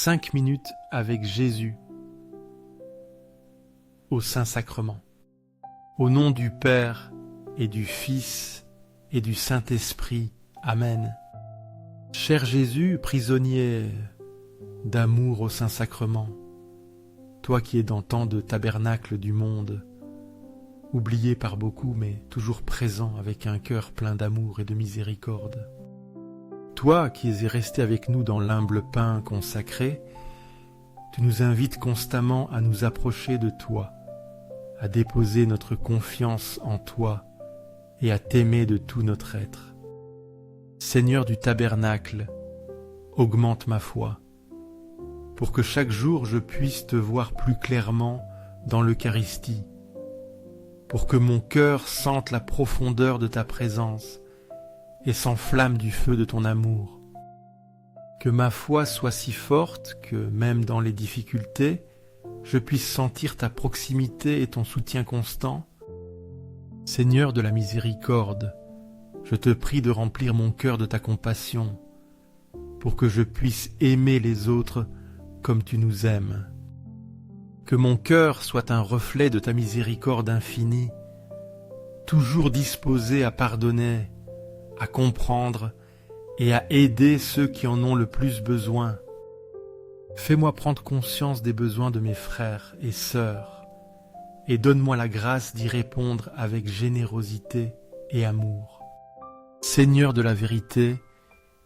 5 minutes avec Jésus au Saint-Sacrement. Au nom du Père et du Fils et du Saint-Esprit. Amen. Cher Jésus, prisonnier d'amour au Saint-Sacrement, toi qui es dans tant de tabernacles du monde, oublié par beaucoup mais toujours présent avec un cœur plein d'amour et de miséricorde. Toi qui es resté avec nous dans l'humble pain consacré, tu nous invites constamment à nous approcher de toi, à déposer notre confiance en toi et à t'aimer de tout notre être. Seigneur du tabernacle, augmente ma foi, pour que chaque jour je puisse te voir plus clairement dans l'Eucharistie, pour que mon cœur sente la profondeur de ta présence et s'enflamme du feu de ton amour. Que ma foi soit si forte que, même dans les difficultés, je puisse sentir ta proximité et ton soutien constant. Seigneur de la miséricorde, je te prie de remplir mon cœur de ta compassion, pour que je puisse aimer les autres comme tu nous aimes. Que mon cœur soit un reflet de ta miséricorde infinie, toujours disposé à pardonner, à comprendre et à aider ceux qui en ont le plus besoin. Fais-moi prendre conscience des besoins de mes frères et sœurs, et donne-moi la grâce d'y répondre avec générosité et amour. Seigneur de la vérité,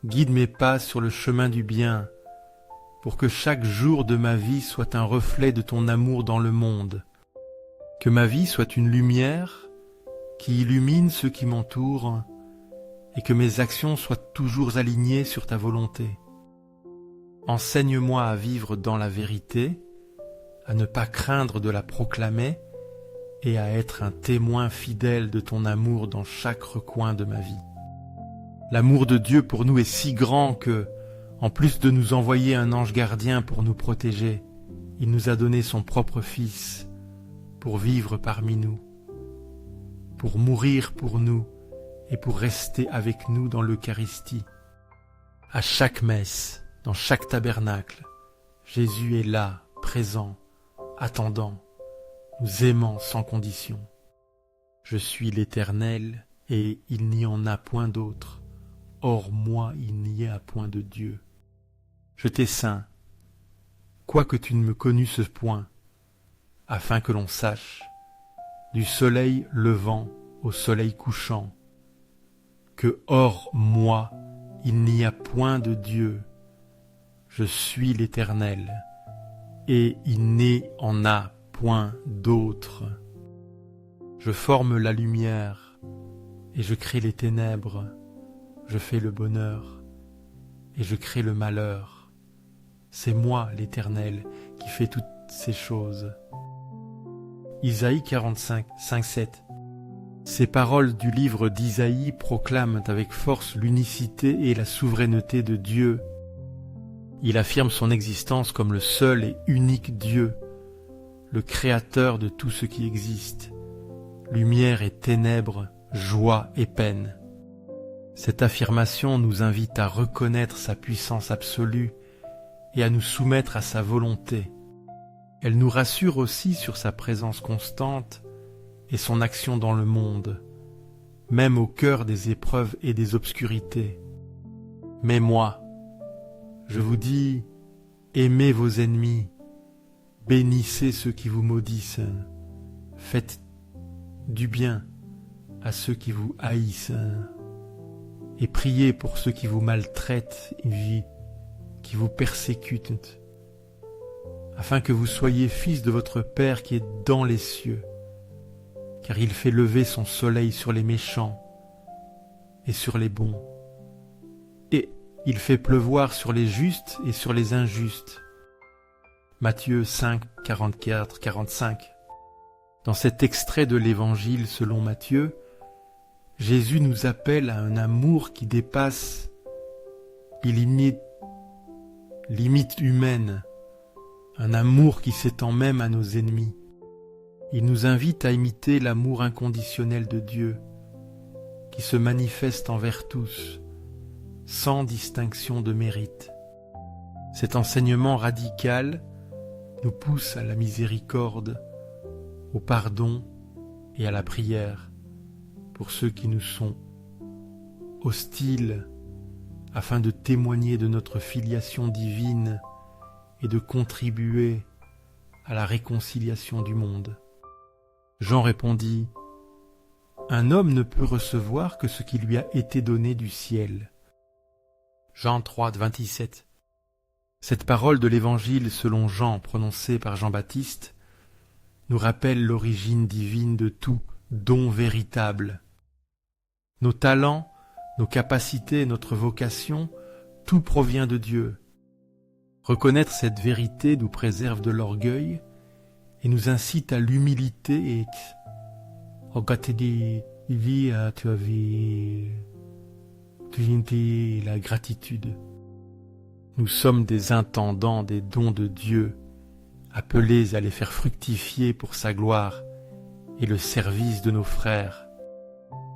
guide mes pas sur le chemin du bien, pour que chaque jour de ma vie soit un reflet de ton amour dans le monde. Que ma vie soit une lumière qui illumine ceux qui m'entourent, et que mes actions soient toujours alignées sur ta volonté. Enseigne-moi à vivre dans la vérité, à ne pas craindre de la proclamer et à être un témoin fidèle de ton amour dans chaque recoin de ma vie. L'amour de Dieu pour nous est si grand que, en plus de nous envoyer un ange gardien pour nous protéger, il nous a donné son propre Fils pour vivre parmi nous, pour mourir pour nous, et pour rester avec nous dans l'Eucharistie. À chaque messe, dans chaque tabernacle, Jésus est là, présent, attendant, nous aimant sans condition. Je suis l'Éternel, et il n'y en a point d'autre. Hors moi, il n'y a point de Dieu. Je t'ai saint, quoique tu ne me connusses point, afin que l'on sache, du soleil levant au soleil couchant, que hors moi, il n'y a point de Dieu. Je suis l'Éternel, et il n'y en a point d'autre. Je forme la lumière, et je crée les ténèbres. Je fais le bonheur, et je crée le malheur. C'est moi, l'Éternel, qui fais toutes ces choses. Isaïe 45, 5-7. Ces paroles du livre d'Isaïe proclament avec force l'unicité et la souveraineté de Dieu. Il affirme son existence comme le seul et unique Dieu, le créateur de tout ce qui existe, lumière et ténèbres, joie et peine. Cette affirmation nous invite à reconnaître sa puissance absolue et à nous soumettre à sa volonté. Elle nous rassure aussi sur sa présence constante et son action dans le monde, même au cœur des épreuves et des obscurités. Mais moi, je vous dis, aimez vos ennemis, bénissez ceux qui vous maudissent, faites du bien à ceux qui vous haïssent, et priez pour ceux qui vous maltraitent et qui vous persécutent, afin que vous soyez fils de votre Père qui est dans les cieux, car il fait lever son soleil sur les méchants et sur les bons, et il fait pleuvoir sur les justes et sur les injustes. Matthieu 5, 44, 45. Dans cet extrait de l'Évangile selon Matthieu, Jésus nous appelle à un amour qui dépasse les limites humaines, un amour qui s'étend même à nos ennemis. Il nous invite à imiter l'amour inconditionnel de Dieu, qui se manifeste envers tous, sans distinction de mérite. Cet enseignement radical nous pousse à la miséricorde, au pardon et à la prière pour ceux qui nous sont hostiles, afin de témoigner de notre filiation divine et de contribuer à la réconciliation du monde. Jean répondit : Un homme ne peut recevoir que ce qui lui a été donné du ciel. Jean 3, 27. Cette parole de l'Évangile selon Jean, prononcée par Jean-Baptiste, nous rappelle l'origine divine de tout don véritable. Nos talents, nos capacités, notre vocation, tout provient de Dieu. Reconnaître cette vérité nous préserve de l'orgueil et nous incite à l'humilité et la gratitude. Nous sommes des intendants des dons de Dieu, appelés à les faire fructifier pour sa gloire et le service de nos frères.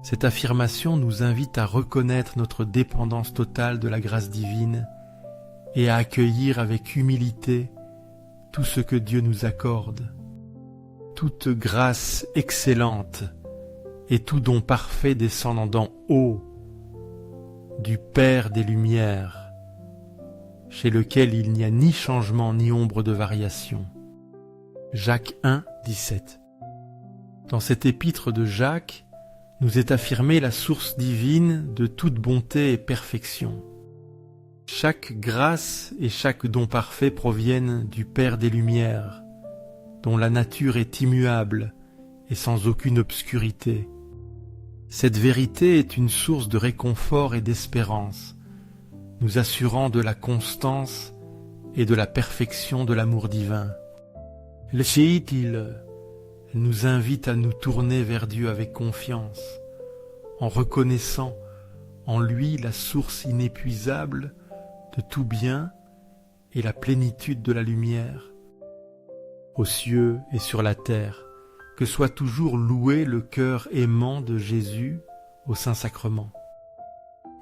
Cette affirmation nous invite à reconnaître notre dépendance totale de la grâce divine et à accueillir avec humilité tout ce que Dieu nous accorde. Toute grâce excellente et tout don parfait descendant d'en haut, du Père des Lumières, chez lequel il n'y a ni changement ni ombre de variation. Jacques 1, 17. Dans cette épître de Jacques, nous est affirmée la source divine de toute bonté et perfection. Chaque grâce et chaque don parfait proviennent du Père des Lumières, dont la nature est immuable et sans aucune obscurité. Cette vérité est une source de réconfort et d'espérance, nous assurant de la constance et de la perfection de l'amour divin. Elle nous invite à nous tourner vers Dieu avec confiance, en reconnaissant en lui la source inépuisable de tout bien et la plénitude de la lumière. Aux cieux et sur la terre, que soit toujours loué le cœur aimant de Jésus au Saint-Sacrement.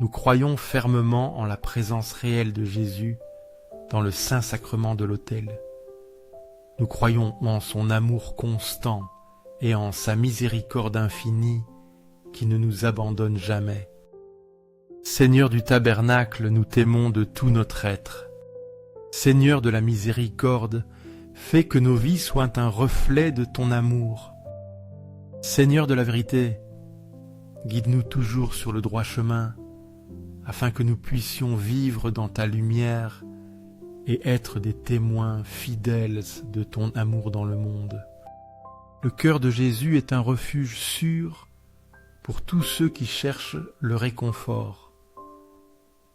Nous croyons fermement en la présence réelle de Jésus dans le Saint-Sacrement de l'autel. Nous croyons en son amour constant et en sa miséricorde infinie qui ne nous abandonne jamais. Seigneur du tabernacle, nous t'aimons de tout notre être. Seigneur de la miséricorde, fais que nos vies soient un reflet de ton amour. Seigneur de la vérité, guide-nous toujours sur le droit chemin, afin que nous puissions vivre dans ta lumière et être des témoins fidèles de ton amour dans le monde. Le cœur de Jésus est un refuge sûr pour tous ceux qui cherchent le réconfort,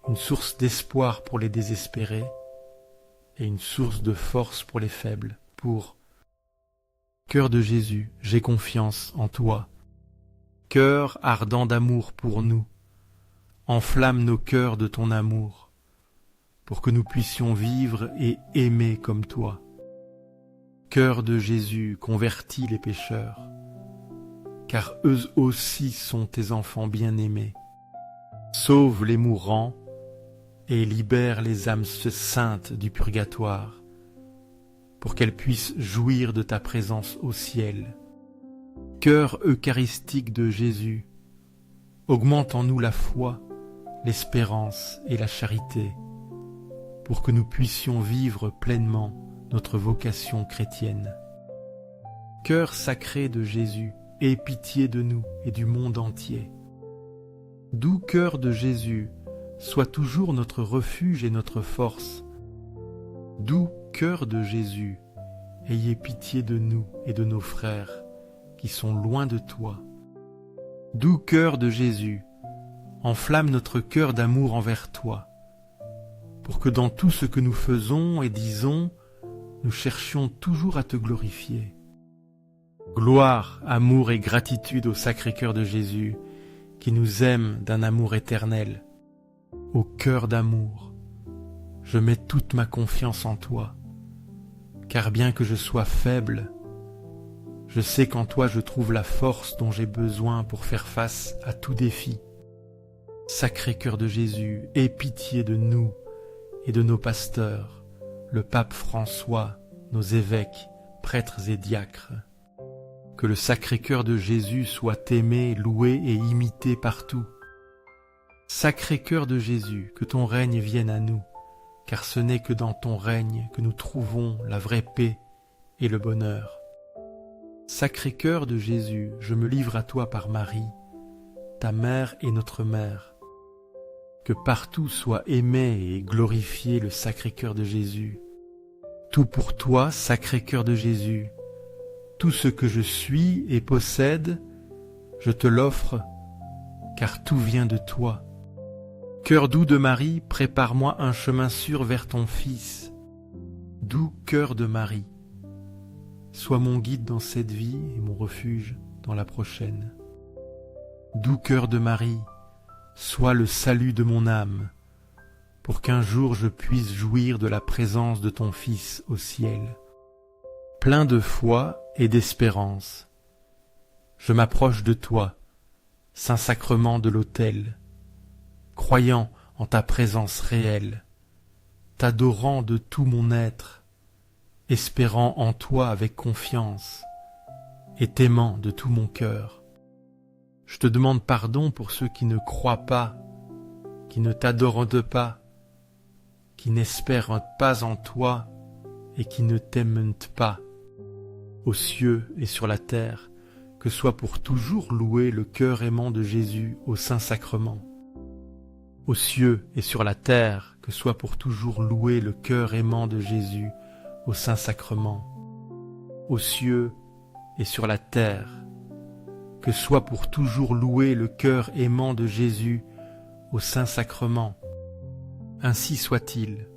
une source d'espoir pour les désespérés et une source de force pour les faibles. Pour cœur de Jésus, j'ai confiance en toi. Cœur ardent d'amour pour nous, enflamme nos cœurs de ton amour, pour que nous puissions vivre et aimer comme toi. Cœur de Jésus, convertis les pécheurs, car eux aussi sont tes enfants bien-aimés. Sauve les mourants et libère les âmes saintes du purgatoire, pour qu'elles puissent jouir de ta présence au ciel. Cœur eucharistique de Jésus, augmente en nous la foi, l'espérance et la charité, pour que nous puissions vivre pleinement notre vocation chrétienne. Cœur sacré de Jésus, aie pitié de nous et du monde entier. Doux cœur de Jésus, sois toujours notre refuge et notre force. Doux cœur de Jésus, ayez pitié de nous et de nos frères qui sont loin de toi. Doux cœur de Jésus, enflamme notre cœur d'amour envers toi, pour que dans tout ce que nous faisons et disons, nous cherchions toujours à te glorifier. Gloire, amour et gratitude au Sacré-Cœur de Jésus, qui nous aime d'un amour éternel. Ô cœur d'amour, je mets toute ma confiance en toi, car bien que je sois faible, je sais qu'en toi je trouve la force dont j'ai besoin pour faire face à tout défi. Sacré-Cœur de Jésus, aie pitié de nous et de nos pasteurs, le pape François, nos évêques, prêtres et diacres. Que le Sacré-Cœur de Jésus soit aimé, loué et imité partout. Sacré-Cœur de Jésus, que ton règne vienne à nous, car ce n'est que dans ton règne que nous trouvons la vraie paix et le bonheur. Sacré-Cœur de Jésus, je me livre à toi par Marie, ta mère et notre mère. Que partout soit aimé et glorifié le Sacré-Cœur de Jésus. Tout pour toi, Sacré-Cœur de Jésus. Tout ce que je suis et possède, je te l'offre, car tout vient de toi. Cœur doux de Marie, prépare-moi un chemin sûr vers ton Fils. Doux cœur de Marie, sois mon guide dans cette vie et mon refuge dans la prochaine. Doux cœur de Marie, sois le salut de mon âme, pour qu'un jour je puisse jouir de la présence de ton Fils au ciel. Plein de foi et d'espérance, je m'approche de toi, Saint-Sacrement de l'autel, croyant en ta présence réelle, t'adorant de tout mon être, espérant en toi avec confiance, et t'aimant de tout mon cœur. Je te demande pardon pour ceux qui ne croient pas, qui ne t'adorent pas, qui n'espèrent pas en toi et qui ne t'aiment pas. Aux cieux et sur la terre, que soit pour toujours loué le cœur aimant de Jésus au Saint-Sacrement. Aux cieux et sur la terre, que soit pour toujours loué le cœur aimant de Jésus au Saint-Sacrement. Aux cieux et sur la terre, que soit pour toujours loué le cœur aimant de Jésus au Saint-Sacrement. Ainsi soit-il.